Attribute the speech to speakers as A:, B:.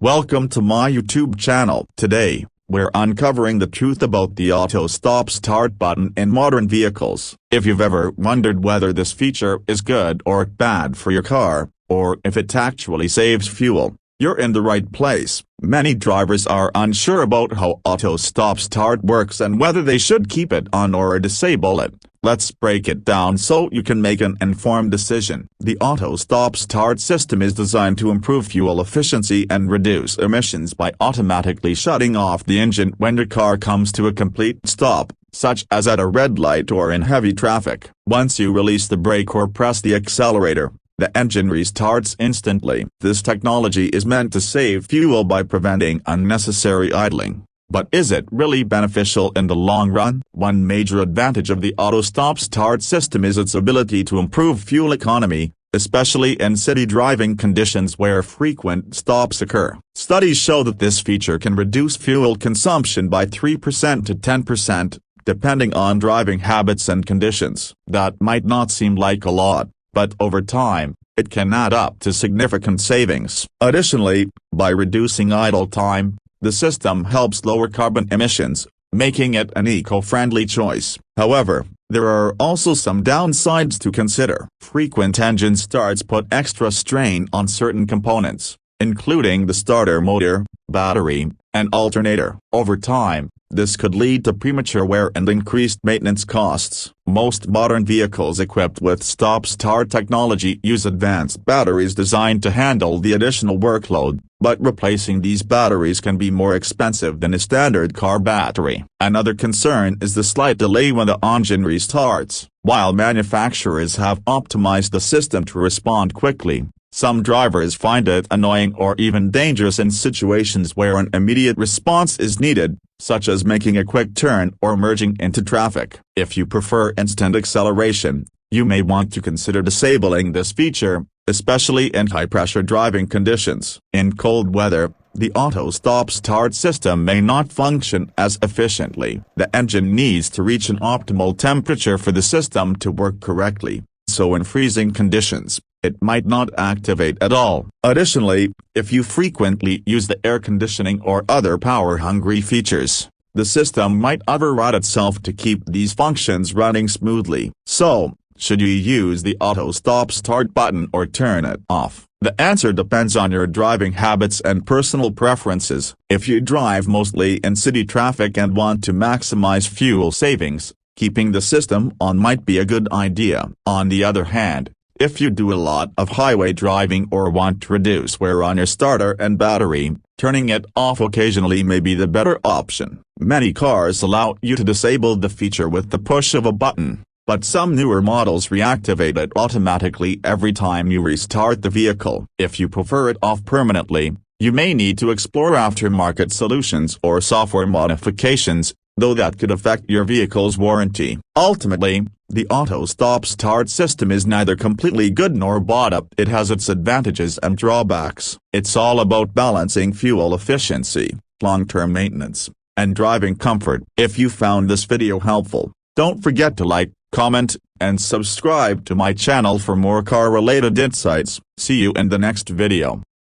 A: Welcome to my YouTube channel. Today, we're uncovering the truth about the auto stop start button in modern vehicles. If you've ever wondered whether this feature is good or bad for your car, or if it actually saves fuel, you're in the right place. Many drivers are unsure about how auto stop start works and whether they should keep it on or disable it. Let's break it down so you can make an informed decision. The auto stop start system is designed to improve fuel efficiency and reduce emissions by automatically shutting off the engine when your car comes to a complete stop, such as at a red light or in heavy traffic. Once you release the brake or press the accelerator, the engine restarts instantly. This technology is meant to save fuel by preventing unnecessary idling. But is it really beneficial in the long run? One major advantage of the auto stop start system is its ability to improve fuel economy, especially in city driving conditions where frequent stops occur. Studies show that this feature can reduce fuel consumption by 3% to 10%, depending on driving habits and conditions. That might not seem like a lot, but over time, it can add up to significant savings. Additionally, by reducing idle time, the system helps lower carbon emissions, making it an eco-friendly choice. However, there are also some downsides to consider. Frequent engine starts put extra strain on certain components, including the starter motor, battery, and alternator. Over time, this could lead to premature wear and increased maintenance costs. Most modern vehicles equipped with stop-start technology use advanced batteries designed to handle the additional workload, but replacing these batteries can be more expensive than a standard car battery. Another concern is the slight delay when the engine restarts. While manufacturers have optimized the system to respond quickly, some drivers find it annoying or even dangerous in situations where an immediate response is needed, such as making a quick turn or merging into traffic. If you prefer instant acceleration, you may want to consider disabling this feature, especially in high-pressure driving conditions. In cold weather, the auto stop-start system may not function as efficiently. The engine needs to reach an optimal temperature for the system to work correctly, so in freezing conditions, it might not activate at all. Additionally, if you frequently use the air conditioning or other power-hungry features, the system might override itself to keep these functions running smoothly. So, should you use the auto stop-start button or turn it off? The answer depends on your driving habits and personal preferences. If you drive mostly in city traffic and want to maximize fuel savings, keeping the system on might be a good idea. On the other hand, if you do a lot of highway driving or want to reduce wear on your starter and battery, turning it off occasionally may be the better option. Many cars allow you to disable the feature with the push of a button, but some newer models reactivate it automatically every time you restart the vehicle. If you prefer it off permanently, you may need to explore aftermarket solutions or software modifications, though that could affect your vehicle's warranty. Ultimately, the auto stop-start system is neither completely good nor bad. It has its advantages and drawbacks. It's all about balancing fuel efficiency, long-term maintenance, and driving comfort. If you found this video helpful, don't forget to like, comment, and subscribe to my channel for more car-related insights. See you in the next video.